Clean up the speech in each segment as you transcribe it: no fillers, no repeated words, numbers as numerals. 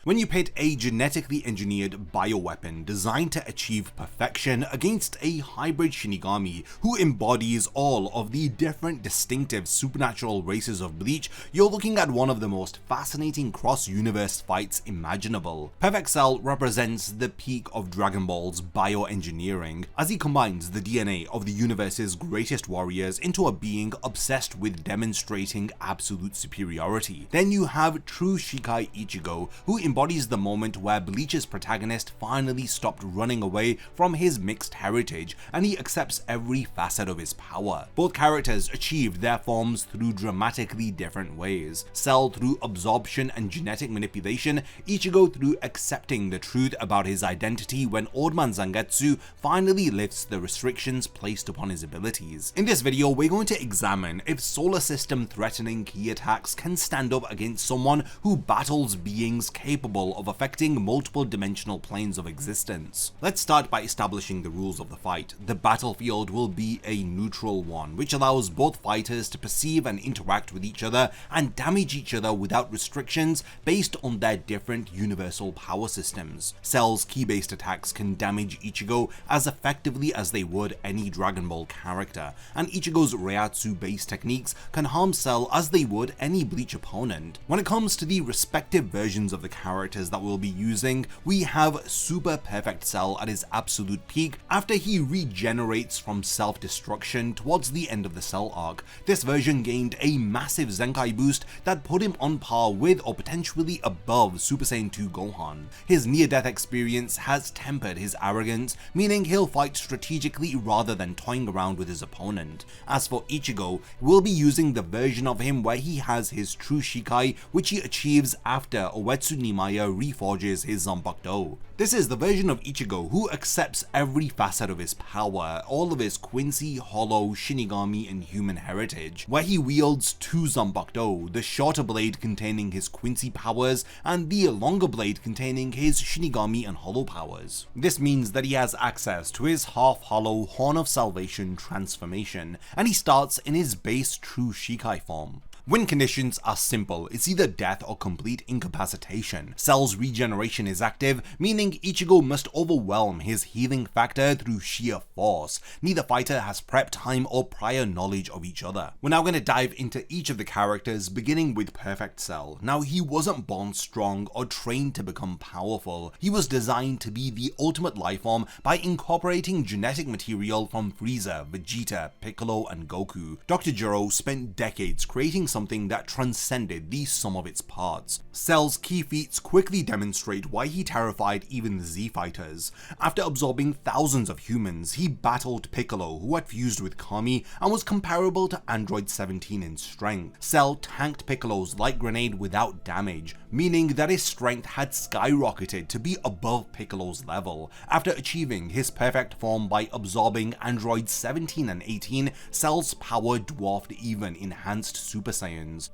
when you pit a genetically engineered bioweapon designed to achieve perfection against a hybrid Shinigami who embodies all of the different distinctive supernatural races of Bleach, you're looking at one of the most fascinating cross-universe fights imaginable. Perfect Cell represents the peak of Dragon Ball's bioengineering, as he combines the DNA of the universe's greatest warriors into a being obsessed with demonstrating absolute superiority. Then you have True Shikai Ichigo, who embodies the moment where Bleach's protagonist finally stopped running away from his mixed heritage and he accepts every facet of his power. Both characters achieved their forms through dramatically different ways. Cell through absorption and genetic manipulation, Ichigo through accepting the truth about his identity when Old Man Zangetsu finally lifts the restrictions placed upon his abilities. In this video, we're going to examine if solar system threatening key attacks can stand up against someone who battles beings capable of affecting multiple dimensional planes of existence. Let's start by establishing the rules of the fight. The battlefield will be a neutral one, which allows both fighters to perceive and interact with each other and damage each other without restrictions based on their different universal power systems. Cell's key-based attacks can damage Ichigo as effectively as they would any Dragon Ball character, and Ichigo's Reiatsu-based techniques can harm Cell as they would any Bleach opponent. When it comes to the respective versions of the characters that we'll be using, we have Super Perfect Cell at his absolute peak after he regenerates from self-destruction towards the end of the Cell arc. This version gained a massive Zenkai boost that put him on par with or potentially above Super Saiyan 2 Gohan. His near-death experience has tempered his arrogance, meaning he'll fight strategically rather than toying around with his opponent. As for Ichigo, we'll be using the version of him where he has his True Shikai, which he achieves after Uetsu Nimaya reforges his Zanpakuto. This is the version of Ichigo who accepts every facet of his power, all of his Quincy, Hollow, Shinigami, and human heritage, where he wields two Zanpakuto, the shorter blade containing his Quincy powers and the longer blade containing his Shinigami and Hollow powers. This means that he has access to his half-hollow Horn of Salvation transformation, and he starts in his base True Shikai form. Win conditions are simple, it's either death or complete incapacitation. Cell's regeneration is active, meaning Ichigo must overwhelm his healing factor through sheer force. Neither fighter has prep time or prior knowledge of each other. We're now going to dive into each of the characters, beginning with Perfect Cell. Now, he wasn't born strong or trained to become powerful. He was designed to be the ultimate lifeform by incorporating genetic material from Frieza, Vegeta, Piccolo, and Goku. Dr. Gero spent decades creating something that transcended the sum of its parts. Cell's key feats quickly demonstrate why he terrified even the Z fighters. After absorbing thousands of humans, he battled Piccolo, who had fused with Kami and was comparable to Android 17 in strength. Cell tanked Piccolo's light grenade without damage, meaning that his strength had skyrocketed to be above Piccolo's level. After achieving his perfect form by absorbing Androids 17 and 18, Cell's power dwarfed even enhanced Super Saiyans.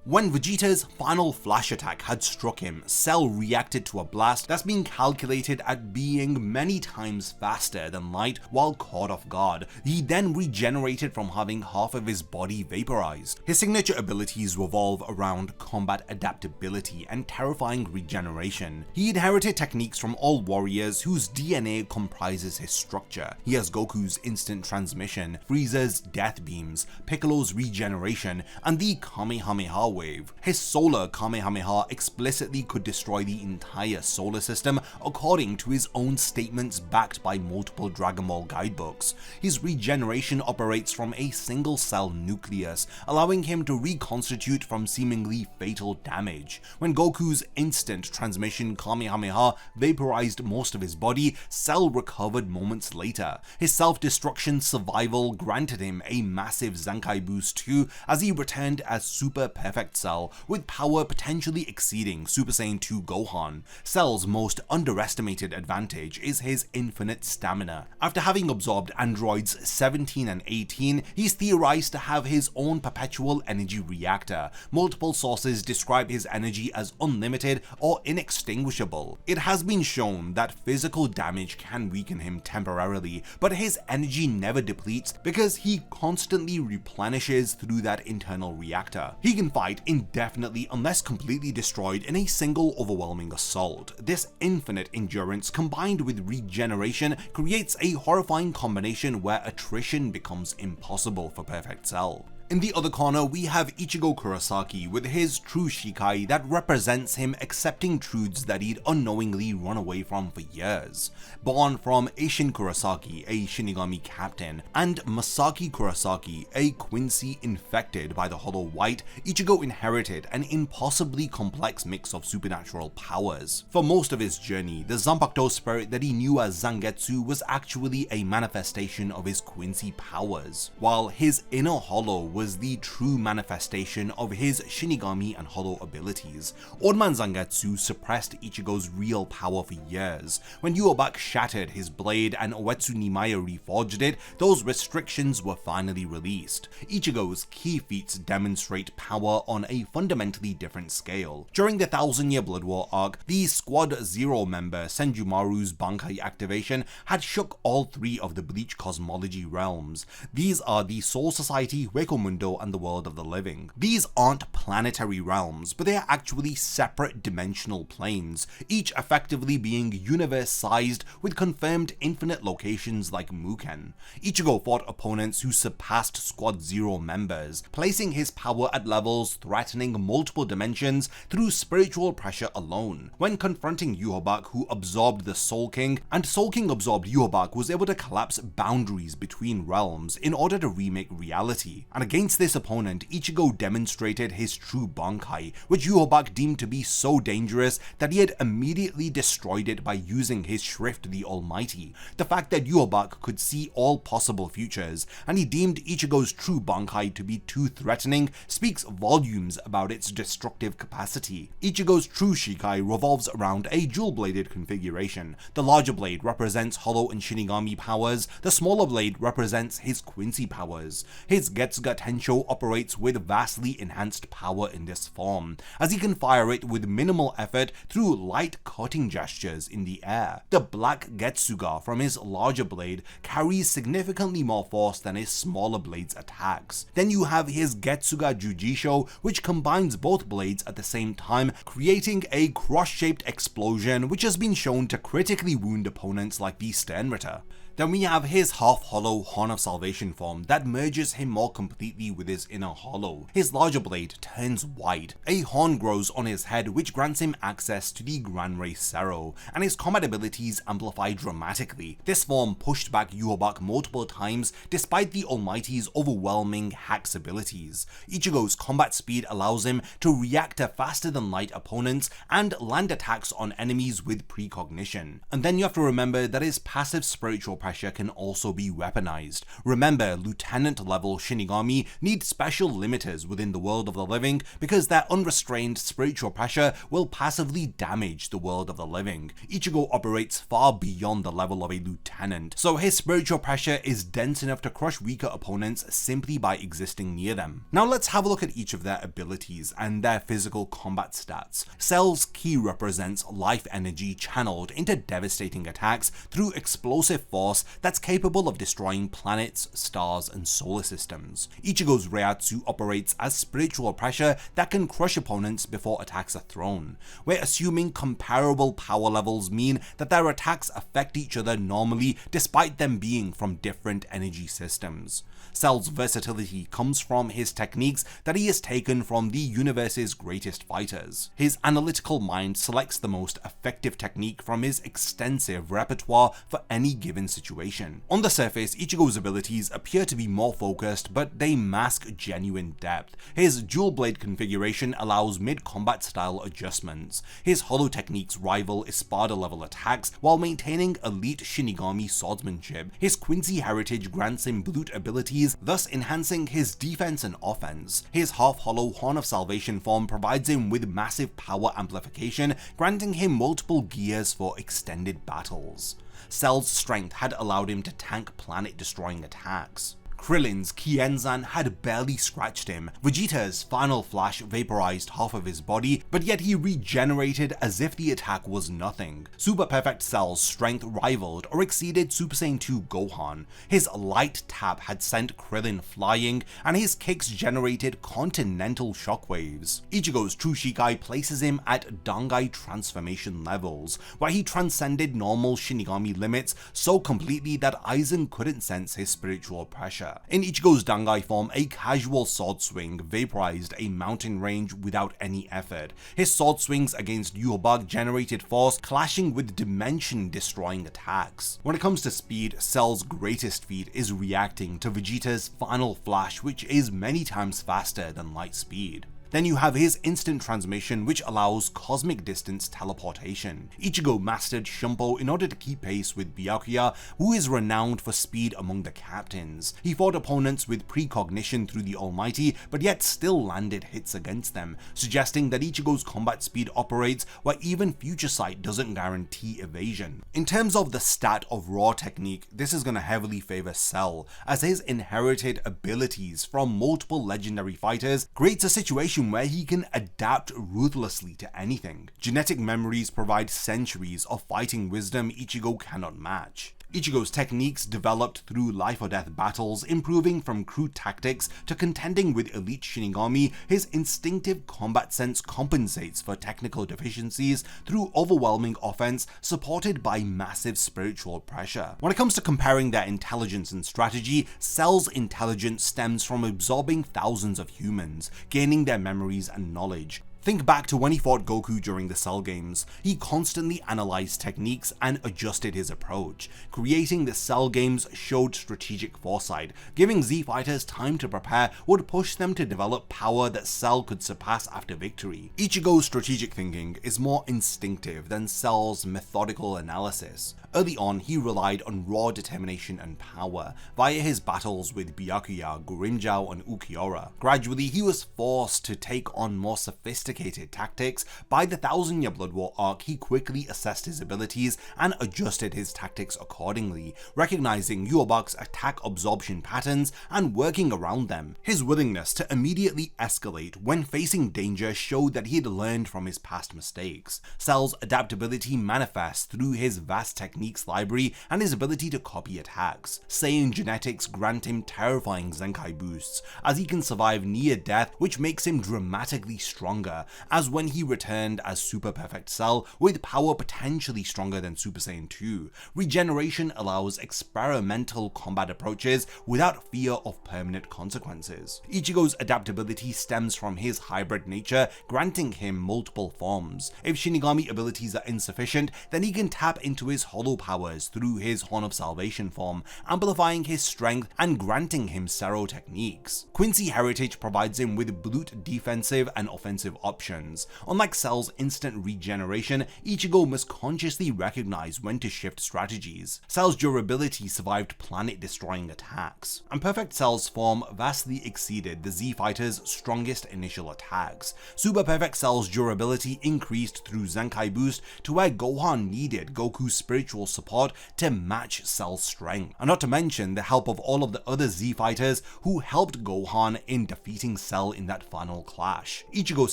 When Vegeta's final flash attack had struck him, Cell reacted to a blast that's been calculated at being many times faster than light while caught off guard. He then regenerated from having half of his body vaporized. His signature abilities revolve around combat adaptability and terrifying regeneration. He inherited techniques from all warriors whose DNA comprises his structure. He has Goku's instant transmission, Frieza's death beams, Piccolo's regeneration, and the Kamehameha wave. His solar Kamehameha explicitly could destroy the entire solar system according to his own statements backed by multiple Dragon Ball guidebooks. His regeneration operates from a single cell nucleus, allowing him to reconstitute from seemingly fatal damage. When Goku's instant transmission Kamehameha vaporized most of his body, Cell recovered moments later. His self-destruction survival granted him a massive Zenkai boost too, as he returned as Super Perfect Cell, with power potentially exceeding Super Saiyan 2 Gohan. Cell's most underestimated advantage is his infinite stamina. After having absorbed androids 17 and 18, he's theorized to have his own perpetual energy reactor. Multiple sources describe his energy as unlimited or inextinguishable. It has been shown that physical damage can weaken him temporarily, but his energy never depletes because he constantly replenishes through that internal reactor. power. He can fight indefinitely unless completely destroyed in a single overwhelming assault. This infinite endurance combined with regeneration creates a horrifying combination where attrition becomes impossible for Perfect Cell. In the other corner, we have Ichigo Kurosaki with his True Shikai that represents him accepting truths that he'd unknowingly run away from for years. Born from Isshin Kurosaki, a Shinigami captain, and Masaki Kurosaki, a Quincy infected by the Hollow White, Ichigo inherited an impossibly complex mix of supernatural powers. For most of his journey, the Zanpakuto spirit that he knew as Zangetsu was actually a manifestation of his Quincy powers, while his inner Hollow was the true manifestation of his Shinigami and Hollow abilities. Old Man Zangetsu suppressed Ichigo's real power for years. When Yhwach shattered his blade and Uetsu Nimaya reforged it, those restrictions were finally released. Ichigo's key feats demonstrate power on a fundamentally different scale. During the 1000-year Blood War arc, the Squad Zero member Senjumaru's Bankai activation had shook all three of the Bleach cosmology realms. These are the Soul Society, Hueco Mundo, and the world of the living. These aren't planetary realms, but they are actually separate dimensional planes, each effectively being universe-sized with confirmed infinite locations like Muken. Ichigo fought opponents who surpassed Squad Zero members, placing his power at levels threatening multiple dimensions through spiritual pressure alone. When confronting Yhwach, who absorbed the Soul King, and Soul King absorbed Yhwach, was able to collapse boundaries between realms in order to remake reality. And against this opponent, Ichigo demonstrated his true Bankai, which Yhwach deemed to be so dangerous that he had immediately destroyed it by using his Shrift the Almighty. The fact that Yhwach could see all possible futures, and he deemed Ichigo's true Bankai to be too threatening, speaks volumes about its destructive capacity. Ichigo's True Shikai revolves around a dual-bladed configuration. The larger blade represents Hollow and Shinigami powers, the smaller blade represents his Quincy powers. His Getsuga Tensho operates with vastly enhanced power in this form, as he can fire it with minimal effort through light cutting gestures in the air. The Black Getsuga from his larger blade carries significantly more force than his smaller blade's attacks. Then you have his Getsuga Jujisho, which combines both blades at the same time, creating a cross-shaped explosion which has been shown to critically wound opponents like the Sternritter. Then we have his half-hollow Horn of Salvation form that merges him more completely with his inner hollow. His larger blade turns white. A horn grows on his head which grants him access to the Gran Rey Sero, and his combat abilities amplify dramatically. This form pushed back Yhwach multiple times despite the Almighty's overwhelming hacks abilities. Ichigo's combat speed allows him to react to faster than light opponents and land attacks on enemies with precognition. And then you have to remember that his passive spiritual pressure can also be weaponized. Remember, lieutenant level Shinigami need special limiters within the world of the living because their unrestrained spiritual pressure will passively damage the world of the living. Ichigo operates far beyond the level of a lieutenant, so his spiritual pressure is dense enough to crush weaker opponents simply by existing near them. Now let's have a look at each of their abilities and their physical combat stats. Cell's ki represents life energy channeled into devastating attacks through explosive force that's capable of destroying planets, stars, and solar systems. Ichigo's Reiatsu operates as spiritual pressure that can crush opponents before attacks are thrown. We're assuming comparable power levels mean that their attacks affect each other normally despite them being from different energy systems. Cell's versatility comes from his techniques that he has taken from the universe's greatest fighters. His analytical mind selects the most effective technique from his extensive repertoire for any given situation. On the surface, Ichigo's abilities appear to be more focused, but they mask genuine depth. His dual blade configuration allows mid-combat style adjustments. His hollow techniques rival Espada level attacks while maintaining elite Shinigami swordsmanship. His Quincy heritage grants him brute abilities, thus enhancing his defense and offense. His half-hollow Horn of Salvation form provides him with massive power amplification, granting him multiple gears for extended battles. Cell's strength had allowed him to tank planet-destroying attacks. Krillin's Kienzan had barely scratched him. Vegeta's final flash vaporized half of his body, but yet he regenerated as if the attack was nothing. Super Perfect Cell's strength rivaled or exceeded Super Saiyan 2 Gohan. His light tap had sent Krillin flying, and his kicks generated continental shockwaves. Ichigo's True Shikai places him at Dangai transformation levels, where he transcended normal Shinigami limits so completely that Aizen couldn't sense his spiritual pressure. In Ichigo's Dangai form, a casual sword swing vaporized a mountain range without any effort. His sword swings against Yhwach generated force, clashing with dimension-destroying attacks. When it comes to speed, Cell's greatest feat is reacting to Vegeta's final flash, which is many times faster than light speed. Then you have his instant transmission, which allows cosmic distance teleportation. Ichigo mastered Shumpo in order to keep pace with Byakuya, who is renowned for speed among the captains. He fought opponents with precognition through the Almighty, but yet still landed hits against them, suggesting that Ichigo's combat speed operates where even Future Sight doesn't guarantee evasion. In terms of the stat of raw technique, this is going to heavily favor Cell, as his inherited abilities from multiple legendary fighters creates a situation where he can adapt ruthlessly to anything. Genetic memories provide centuries of fighting wisdom Ichigo cannot match. Ichigo's techniques developed through life or death battles, improving from crude tactics to contending with elite Shinigami. His instinctive combat sense compensates for technical deficiencies through overwhelming offense supported by massive spiritual pressure. When it comes to comparing their intelligence and strategy, Cell's intelligence stems from absorbing thousands of humans, gaining their memories and knowledge. Think back to when he fought Goku during the Cell games. He constantly analyzed techniques and adjusted his approach. Creating the Cell games showed strategic foresight. Giving Z fighters time to prepare would push them to develop power that Cell could surpass after victory. Ichigo's strategic thinking is more instinctive than Cell's methodical analysis. Early on, he relied on raw determination and power via his battles with Byakuya, Grimmjow, and Ulquiorra. Gradually, he was forced to take on more sophisticated tactics. By the Thousand Year Blood War arc, he quickly assessed his abilities and adjusted his tactics accordingly, recognizing Yhwach's attack absorption patterns and working around them. His willingness to immediately escalate when facing danger showed that he had learned from his past mistakes. Cell's adaptability manifests through his vast techniques library and his ability to copy attacks. Saiyan genetics grant him terrifying Zenkai boosts, as he can survive near death, which makes him dramatically stronger, as when he returned as Super Perfect Cell with power potentially stronger than Super Saiyan 2. Regeneration allows experimental combat approaches without fear of permanent consequences. Ichigo's adaptability stems from his hybrid nature, granting him multiple forms. If Shinigami abilities are insufficient, then he can tap into his hollow powers through his Horn of Salvation form, amplifying his strength and granting him Sero techniques. Quincy heritage provides him with brute defensive and offensive options. Unlike Cell's instant regeneration, Ichigo must consciously recognize when to shift strategies. Cell's durability survived planet-destroying attacks, and Perfect Cell's form vastly exceeded the Z Fighters' strongest initial attacks. Super Perfect Cell's durability increased through Zenkai boost to where Gohan needed Goku's spiritual support to match Cell's strength, and not to mention the help of all of the other Z Fighters who helped Gohan in defeating Cell in that final clash. Ichigo's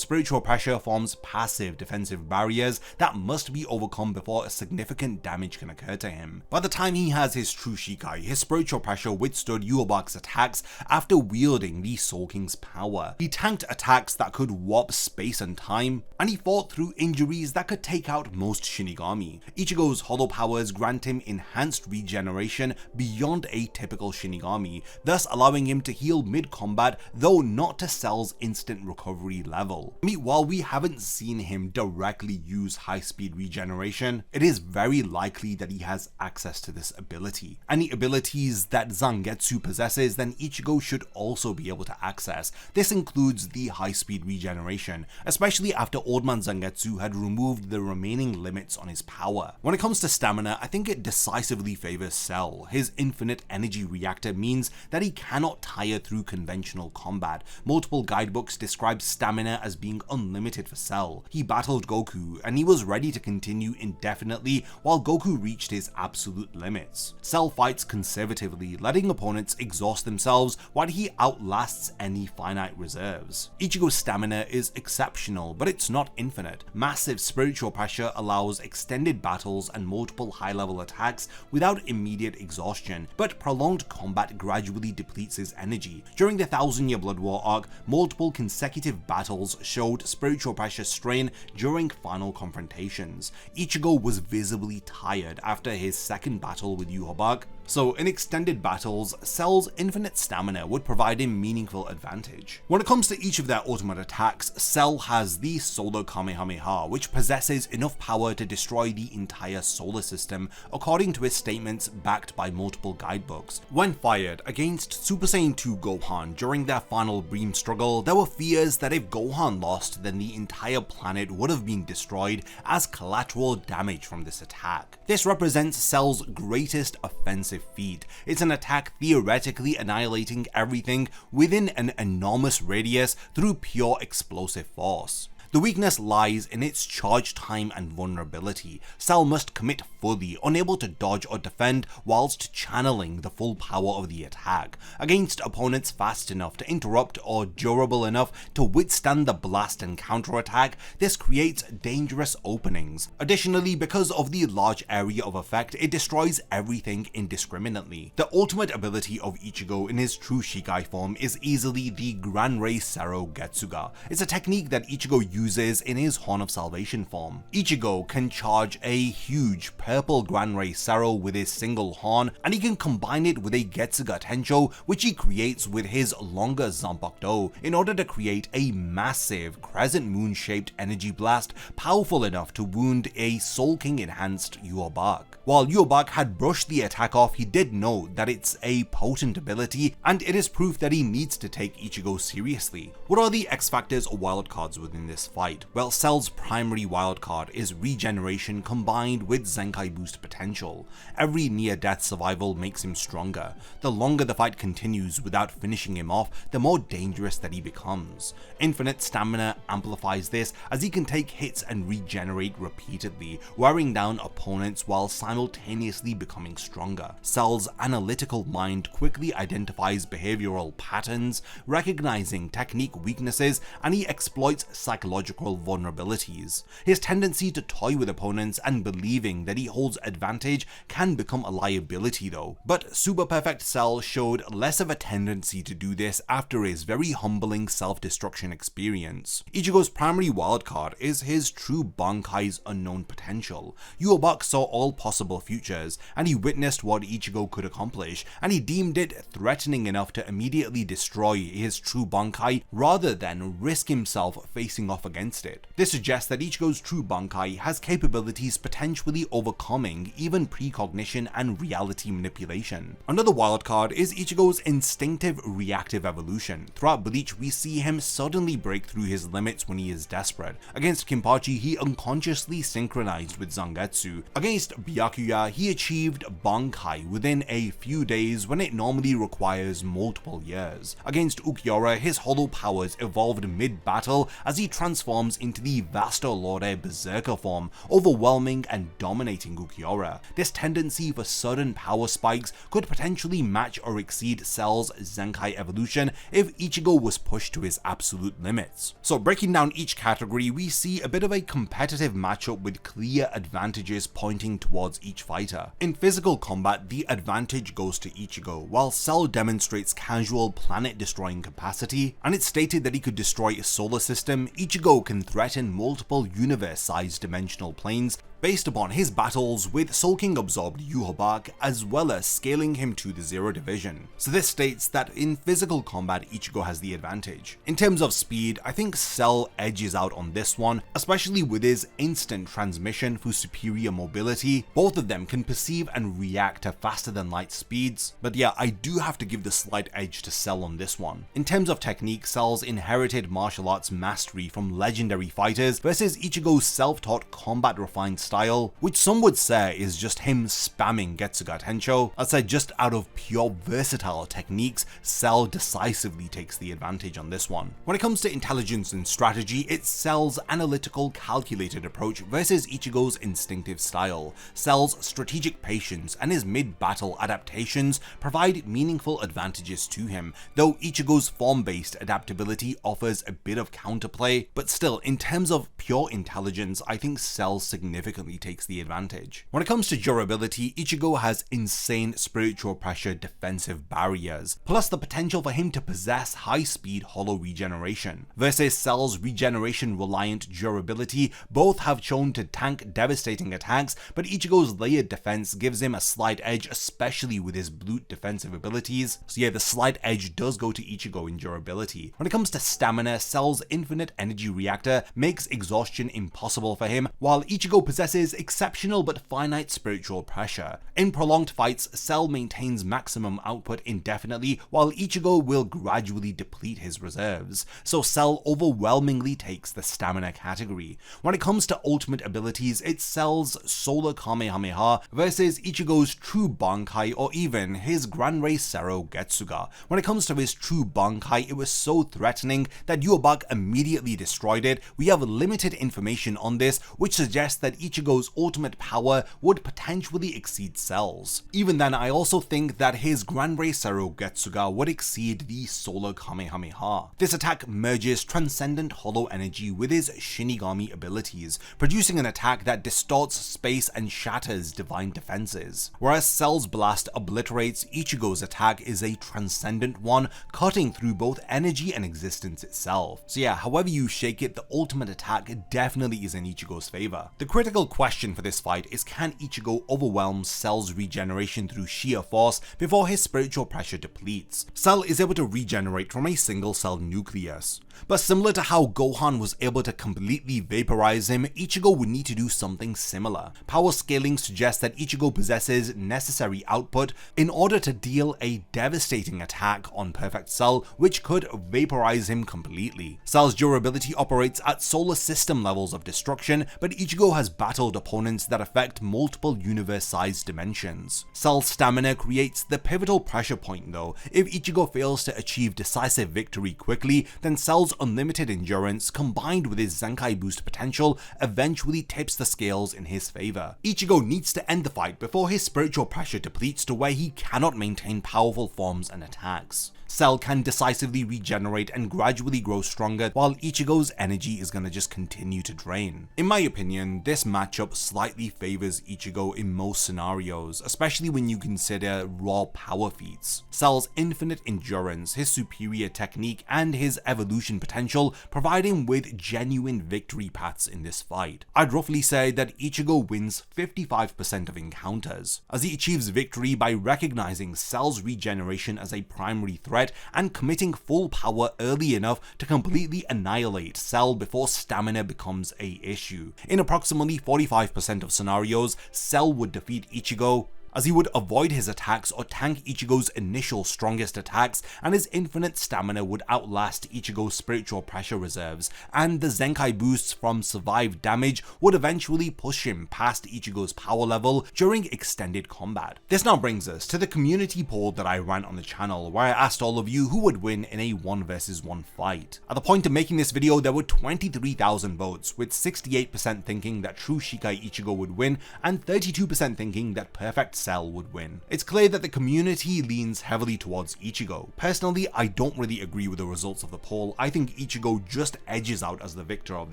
spiritual pressure forms passive defensive barriers that must be overcome before a significant damage can occur to him. By the time he has his True Shikai, his spiritual pressure withstood Yhwach's attacks after wielding the Soul King's power. He tanked attacks that could warp space and time, and he fought through injuries that could take out most Shinigami. Ichigo's hollow powers grant him enhanced regeneration beyond a typical Shinigami, thus allowing him to heal mid-combat, though not to Cell's instant recovery level. While we haven't seen him directly use high-speed regeneration, it is very likely that he has access to this ability. Any abilities that Zangetsu possesses, then Ichigo should also be able to access. This includes the high-speed regeneration, especially after Old Man Zangetsu had removed the remaining limits on his power. When it comes to stamina, I think it decisively favors Cell. His infinite energy reactor means that he cannot tire through conventional combat. Multiple guidebooks describe stamina as being unlimited for Cell. He battled Goku, and he was ready to continue indefinitely while Goku reached his absolute limits. Cell fights conservatively, letting opponents exhaust themselves while he outlasts any finite reserves. Ichigo's stamina is exceptional, but it's not infinite. Massive spiritual pressure allows extended battles and multiple high-level attacks without immediate exhaustion, but prolonged combat gradually depletes his energy. During the 1000-year Blood War arc, multiple consecutive battles showed spiritual pressure strain during final confrontations. Ichigo was visibly tired after his second battle with Yhwach, so in extended battles, Cell's infinite stamina would provide him meaningful advantage. When it comes to each of their ultimate attacks, Cell has the Solar Kamehameha, which possesses enough power to destroy the entire solar system, according to his statements backed by multiple guidebooks. When fired against Super Saiyan 2 Gohan during their final beam struggle, there were fears that if Gohan lost, then the entire planet would have been destroyed as collateral damage from this attack. This represents Cell's greatest offensive feat. It's an attack theoretically annihilating everything within an enormous radius through pure explosive force. The weakness lies in its charge time and vulnerability. Cell must commit fully, unable to dodge or defend whilst channeling the full power of the attack, against opponents fast enough to interrupt or durable enough to withstand the blast and counterattack. This creates dangerous openings. Additionally, because of the large area of effect, it destroys everything indiscriminately. The ultimate ability of Ichigo in his True Shikai form is easily the Gran Rei Sero Getsuga. It's a technique that Ichigo uses in his Horn of Salvation form. Ichigo can charge a huge purple Gran Rei Sero with his single horn, and he can combine it with a Getsuga Tencho, which he creates with his longer Zanpakuto, in order to create a massive crescent moon shaped energy blast powerful enough to wound a Soul King enhanced Yhwach. While Yhwach had brushed the attack off, he did note that it's a potent ability, and it is proof that he needs to take Ichigo seriously. What are the X factors or wildcards within this fight? Well, Cell's primary wildcard is regeneration combined with Zenkai boost potential. Every near-death survival makes him stronger. The longer the fight continues without finishing him off, the more dangerous that he becomes. Infinite stamina amplifies this, as he can take hits and regenerate repeatedly, wearing down opponents while simultaneously becoming stronger. Cell's analytical mind quickly identifies behavioral patterns, recognizing technique weaknesses, and he exploits psychological vulnerabilities. His tendency to toy with opponents and believing that he holds advantage can become a liability though, but Super Perfect Cell showed less of a tendency to do this after his very humbling self-destruction experience. Ichigo's primary wildcard is his true Bankai's unknown potential. Yhwach saw all possible futures, and he witnessed what Ichigo could accomplish, and he deemed it threatening enough to immediately destroy his true Bankai rather than risk himself facing off against it. This suggests that Ichigo's true Bankai has capabilities potentially overcoming even precognition and reality manipulation. Another wildcard is Ichigo's instinctive reactive evolution. Throughout Bleach, we see him suddenly break through his limits when he is desperate. Against Kinpachi, he unconsciously synchronized with Zangetsu. Against Byakuya, he achieved Bankai within a few days when it normally requires multiple years. Against Ulquiorra, his hollow powers evolved mid-battle as he transforms into the Vasto Lorde Berserker form, overwhelming and dominating Ulquiorra. This tendency for sudden power spikes could potentially match or exceed Cell's Zenkai evolution if Ichigo was pushed to his absolute limits. So breaking down each category, we see a bit of a competitive matchup with clear advantages pointing towards each fighter. In physical combat, the advantage goes to Ichigo, while Cell demonstrates casual planet-destroying capacity, and it's stated that he could destroy a solar system. Ichigo can threaten multiple universe-sized dimensional planes based upon his battles with Soul King absorbed Yhwach, as well as scaling him to the Zero Division. So this states that in physical combat, Ichigo has the advantage. In terms of speed, I think Cell edges out on this one, especially with his instant transmission for superior mobility. Both of them can perceive and react to faster than light speeds, but yeah, I do have to give the slight edge to Cell on this one. In terms of technique, Cell's inherited martial arts mastery from legendary fighters versus Ichigo's self-taught combat refined style style, which some would say is just him spamming Getsuga Tensho. I'd say just out of pure versatile techniques, Cell decisively takes the advantage on this one. When it comes to intelligence and strategy, it's Cell's analytical, calculated approach versus Ichigo's instinctive style. Cell's strategic patience and his mid-battle adaptations provide meaningful advantages to him, though Ichigo's form-based adaptability offers a bit of counterplay, but still, in terms of pure intelligence, I think Cell significantly takes the advantage. When it comes to durability, Ichigo has insane spiritual pressure defensive barriers, plus the potential for him to possess high-speed hollow regeneration. Versus Cell's regeneration-reliant durability, both have shown to tank devastating attacks, but Ichigo's layered defense gives him a slight edge, especially with his brute defensive abilities. So yeah, the slight edge does go to Ichigo in durability. When it comes to stamina, Cell's infinite energy reactor makes exhaustion impossible for him, while Ichigo possesses exceptional but finite spiritual pressure. In prolonged fights, Cell maintains maximum output indefinitely, while Ichigo will gradually deplete his reserves, so Cell overwhelmingly takes the stamina category. When it comes to ultimate abilities, it's Cell's Solar Kamehameha versus Ichigo's True Bankai or even his Gran Rei Sero Getsuga. When it comes to his True Bankai, it was so threatening that Yubak immediately destroyed it. We have limited information on this, which suggests that Ichigo's ultimate power would potentially exceed Cell's. Even then, I also think that his Gran Rei Sero Getsuga would exceed the Solar Kamehameha. This attack merges transcendent hollow energy with his Shinigami abilities, producing an attack that distorts space and shatters divine defenses. Whereas Cell's blast obliterates, Ichigo's attack is a transcendent one, cutting through both energy and existence itself. So yeah, however you shake it, the ultimate attack definitely is in Ichigo's favor. The critical question for this fight is, can Ichigo overwhelm Cell's regeneration through sheer force before his spiritual pressure depletes? Cell is able to regenerate from a single cell nucleus, but similar to how Gohan was able to completely vaporize him, Ichigo would need to do something similar. Power scaling suggests that Ichigo possesses necessary output in order to deal a devastating attack on Perfect Cell, which could vaporize him completely. Cell's durability operates at solar system levels of destruction, but Ichigo has battled opponents that affect multiple universe-sized dimensions. Cell's stamina creates the pivotal pressure point though. If Ichigo fails to achieve decisive victory quickly, then Cell's unlimited endurance combined with his Zenkai boost potential eventually tips the scales in his favor. Ichigo needs to end the fight before his spiritual pressure depletes to where he cannot maintain powerful forms and attacks. Cell can decisively regenerate and gradually grow stronger, while Ichigo's energy is gonna just continue to drain. In my opinion, this matchup slightly favors Ichigo in most scenarios, especially when you consider raw power feats. Cell's infinite endurance, his superior technique, and his evolution potential provide him with genuine victory paths in this fight. I'd roughly say that Ichigo wins 55% of encounters, as he achieves victory by recognizing Cell's regeneration as a primary threat and committing full power early enough to completely annihilate Cell before stamina becomes an issue. In approximately 45% of scenarios, Cell would defeat Ichigo, as he would avoid his attacks or tank Ichigo's initial strongest attacks, and his infinite stamina would outlast Ichigo's spiritual pressure reserves, and the Zenkai boosts from survived damage would eventually push him past Ichigo's power level during extended combat. This now brings us to the community poll that I ran on the channel, where I asked all of you who would win in a 1 vs 1 fight. At the point of making this video, there were 23,000 votes, with 68% thinking that True Shikai Ichigo would win, and 32% thinking that Perfect Cell would win. It's clear that the community leans heavily towards Ichigo. Personally, I don't really agree with the results of the poll. I think Ichigo just edges out as the victor of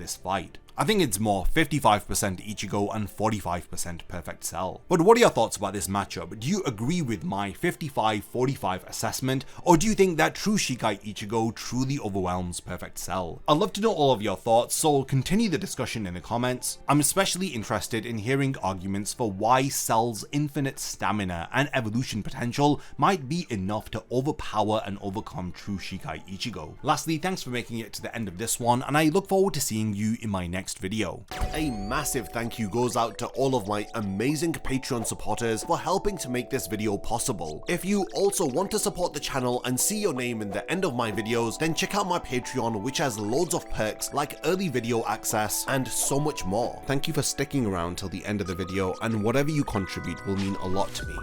this fight. I think it's more 55% Ichigo and 45% Perfect Cell. But what are your thoughts about this matchup? Do you agree with my 55-45 assessment, or do you think that True Shikai Ichigo truly overwhelms Perfect Cell? I'd love to know all of your thoughts, so continue the discussion in the comments. I'm especially interested in hearing arguments for why Cell's infinite stamina and evolution potential might be enough to overpower and overcome True Shikai Ichigo. Lastly, thanks for making it to the end of this one, and I look forward to seeing you in my next video. A massive thank you goes out to all of my amazing Patreon supporters for helping to make this video possible. If you also want to support the channel and see your name in the end of my videos, then check out my Patreon, which has loads of perks like early video access and so much more. Thank you for sticking around till the end of the video, and whatever you contribute will mean a lot to me.